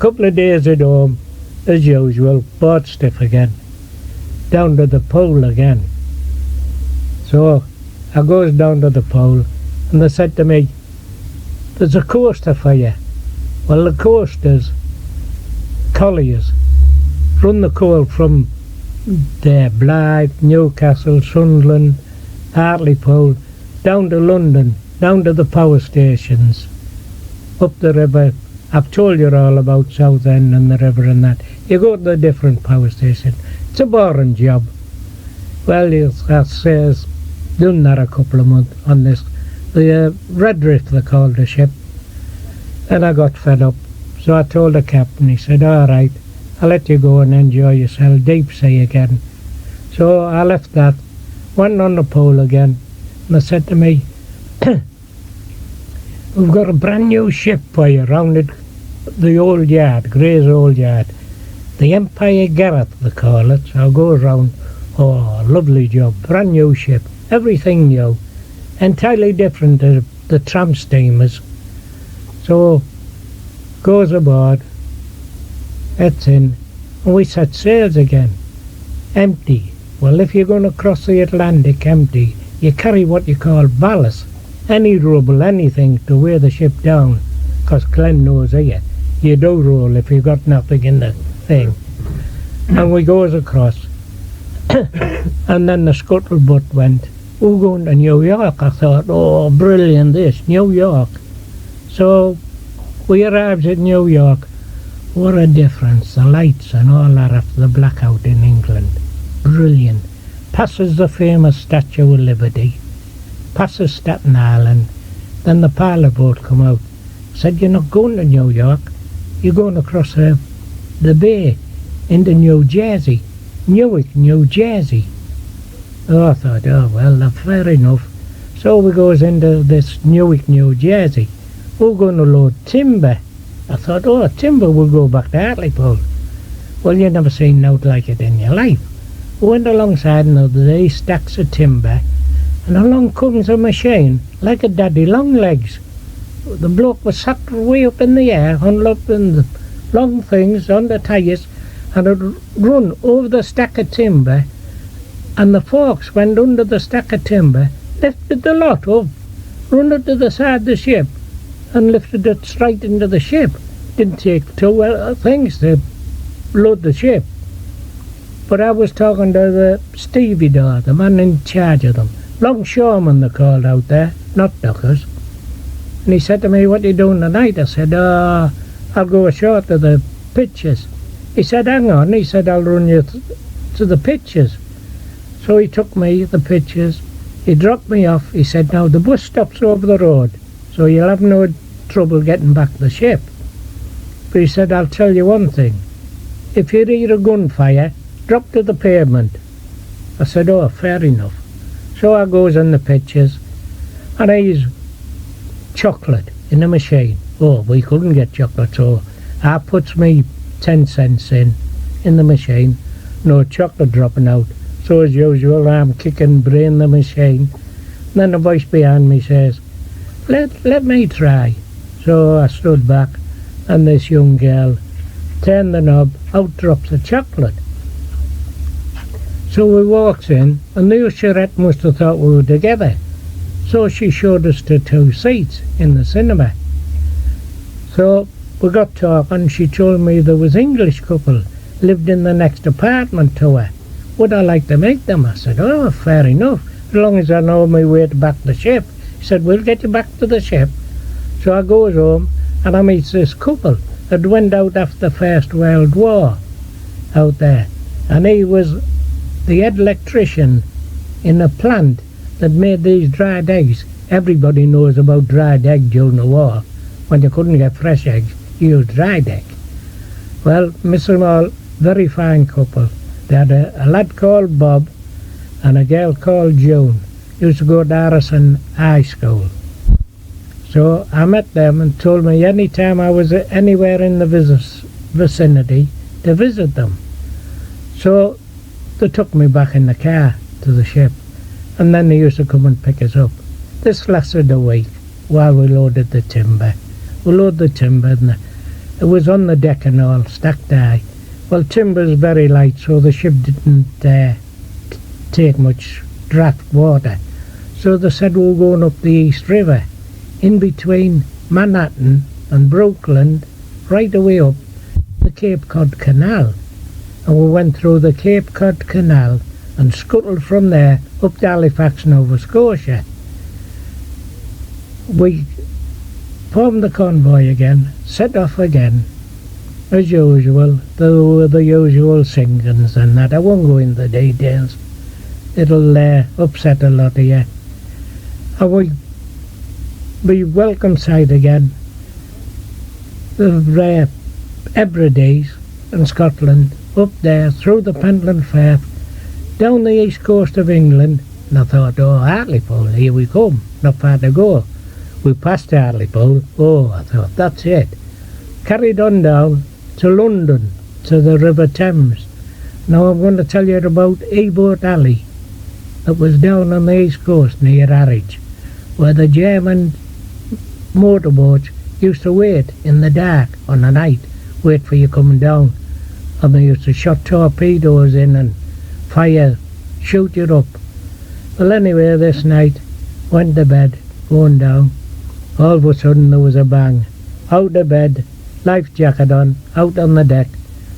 Couple of days at home, as usual, boat stiff again. Down to the pole again. So I goes down to the pole, and they said to me, there's a coaster for you. Well, the coasters, colliers, run the coal from there, Blythe, Newcastle, Sunderland, Hartlepool, down to London, down to the power stations, up the river. I've told you all about Southend and the river and that. You go to the different power station. It's a boring job. Well, I says, done that a couple of months on this. The Redriff, they called the ship. And I got fed up. So I told the captain, he said, all right, I'll let you go and enjoy yourself, deep sea again. So I left that, went on the pole again, and they said to me, we've got a brand new ship for you round the old yard, Gray's old yard. The Empire Gareth, they call it. So I go around, oh, lovely job, brand new ship, everything new, entirely different to the tramp steamers. So goes aboard, it's in, and we set sails again. Empty. Well, if you're going to cross the Atlantic empty, you carry what you call ballast, any rubble, anything to weigh the ship down, because Glenn knows here, you do roll if you've got nothing in the thing. And we goes across, and then the scuttlebutt went, we're going to New York. I thought, oh, brilliant this, New York. So we arrived at New York. What a difference, the lights and all that after the blackout in England. Brilliant. Passes the famous Statue of Liberty, passes Staten Island, then the pilot boat come out. Said, you're not going to New York, you're going across the bay into New Jersey, Newark, New Jersey. Oh, I thought, oh well, that's fair enough. So we goes into this Newark, New Jersey. We're going to load timber. I thought, oh, timber will go back to Hartlepool. Well, you never seen nothing like it in your life. We went alongside another day, stacks of timber, and along comes a machine, like a daddy long legs. The bloke was sat way up in the air, unloading the long things on the tyres, and it run over the stack of timber, and the forks went under the stack of timber, lifted the lot up, run it to the side of the ship, and lifted it straight into the ship. Didn't take two things to load the ship. But I was talking to the stevedore, the man in charge of them. Longshoremen, they called out there, not dockers. And he said to me, what are you doing tonight? I said, I'll go ashore to the pitches. He said, hang on. He said, I'll run you to the pitches. So he took me to the pitches. He dropped me off. He said, now the bus stops over the road, so you'll have no trouble getting back to the ship. But he said, I'll tell you one thing. If you hear a gunfire, drop to the pavement. I said, oh, fair enough. So I goes on the pitches, and he's chocolate in the machine. Oh, we couldn't get chocolate, so I puts me 10 cents in the machine. No chocolate dropping out. So as usual, I'm kicking brain the machine. And then a voice behind me says, let me try. So I stood back, and this young girl turned the knob, out drops the chocolate. So we walks in, and the usherette must have thought we were together. So she showed us to 2 seats in the cinema. So we got talking. She told me there was English couple lived in the next apartment to her. Would I like to meet them? I said, oh, fair enough, as long as I know my way back to the ship. He said, we'll get you back to the ship. So I goes home, and I meets this couple that went out after the First World War out there. And he was the head electrician in a plant that made these dried eggs. Everybody knows about dried egg during the war. When you couldn't get fresh eggs, you used dried egg. Well, Mr. Mall, very fine couple. They had a lad called Bob and a girl called June. Used to go to Harrison High School. So I met them and told me any time I was anywhere in the vicinity to visit them. So they took me back in the car to the ship, and then they used to come and pick us up. This lasted a week while we loaded the timber. We loaded the timber, It was on the deck and all, stacked high. Well, timber's very light, so the ship didn't take much draft water. So they said we were going up the East River, in between Manhattan and Brooklyn, right away up the Cape Cod Canal. And we went through the Cape Cod Canal and scuttled from there up to Halifax, Nova Scotia. We formed the convoy again, set off again. As usual, there were the usual singings and that. I won't go into the details. It'll upset a lot of you. And we welcome sight again of Hebrides in Scotland, up there through the Pentland Firth, down the east coast of England. And I thought, oh, Hartlepool, here we come, not far to go. We passed Hartlepool. Oh, I thought, that's it. Carried on down to London, to the River Thames. Now I'm going to tell you about E-Boat Alley that was down on the east coast near Harwich, where the German motorboats used to wait in the dark on the night, wait for you coming down. And they used to shot torpedoes in and fire, shoot you up. Well, anyway, this night, went to bed, going down. All of a sudden there was a bang. Out of bed, life jacket on, out on the deck.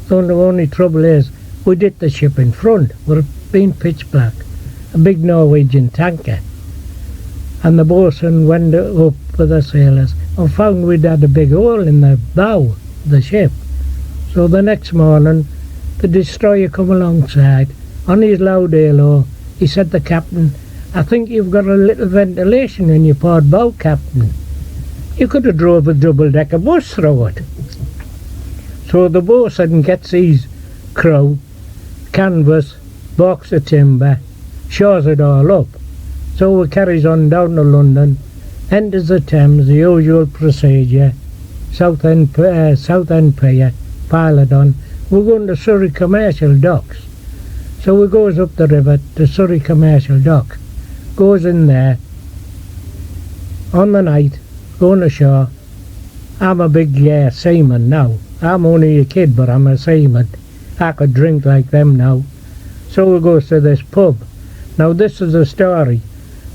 So the only trouble is, we'd hit the ship in front. We're being pitch black. A big Norwegian tanker. And the boatswain went up with the sailors and found we'd had a big hole in the bow of the ship. So the next morning, the destroyer come alongside. On his loud halo, he said to the captain, I think you've got a little ventilation in your port bow, Captain. You could have drove a double-decker bus through it. So the boatswain gets his crew, canvas, box of timber, shores it all up. So we carries on down to London, enters the Thames, the usual procedure, South End Pier, pilot on. We're going to Surrey Commercial Docks. So we goes up the river to Surrey Commercial Dock, goes in there, on the night, going ashore. I'm a big seaman now. I'm only a kid, but I'm a seaman. I could drink like them now. So we goes to this pub. Now this is the story.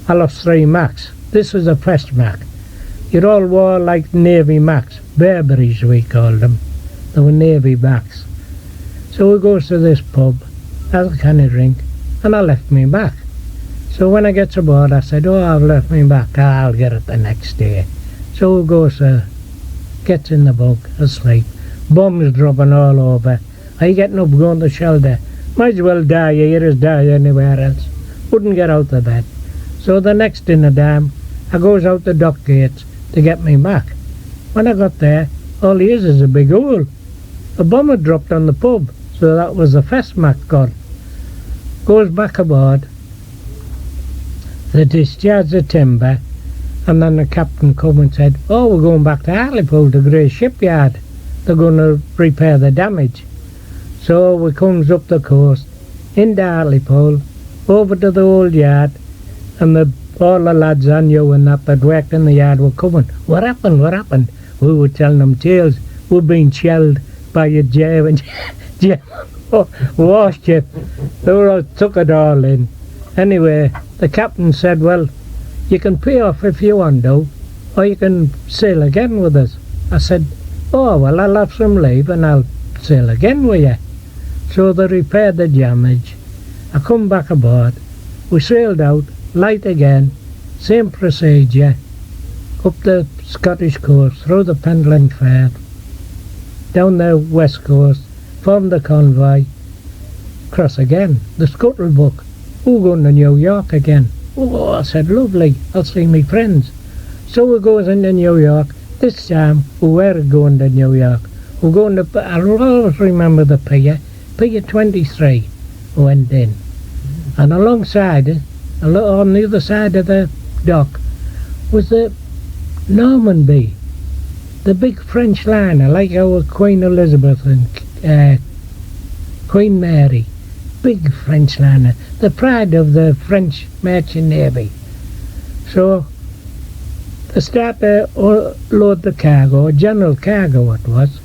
I lost 3 Macs. This is the first Mac. You'd all wore like Navy Macs, Burberrys we called them. They were Navy Macs. So we goes to this pub, has a can of drink, and I left me back. So when I gets aboard, I said, oh, I've left me back, I'll get it the next day. So we goes, gets in the bunk, asleep. Bombs dropping all over. Are you getting up, going to shelter? Might as well die here as die anywhere else. Wouldn't get out of bed. So the next dinner time, I goes out the dock gates to get me back. When I got there, all he is a big hole. A bomb had dropped on the pub, so that was the first Mac gone. Goes back aboard. They discharged the timber, and then the captain come and said, oh, we're going back to Hartlepool, the Grey Shipyard. They're going to repair the damage. So we comes up the coast, into Hartlepool, over to the old yard, and all the lads I knew and that worked in the yard were coming. What happened? What happened? We were telling them tales. We're being shelled by a German warship. They all took it all in. Anyway, the captain said, well, you can pay off if you want to, or you can sail again with us. I said, oh, well, I'll have some leave and I'll sail again with you. So they repaired the damage. I come back aboard. We sailed out, light again, same procedure, up the Scottish coast, through the Pentland Firth, down the west coast, formed the convoy, cross again, the Scuttlebook. We're going to New York again. Oh, I said, lovely, I'll see me friends. So we goes into New York. This time we were going to New York. We're going to, I'll always remember the pier 23 we went in. And alongside it, on the other side of the dock, was the Normanby, the big French liner, like our Queen Elizabeth and Queen Mary. Big French liner, the pride of the French merchant navy. So they start to load the cargo, general cargo it was,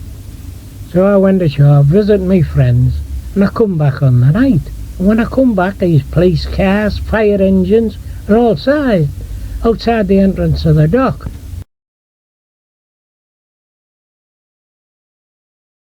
So I went ashore, visit my friends, and I come back on the night. And when I come back, there's police cars, fire engines, and all sides outside the entrance of the dock.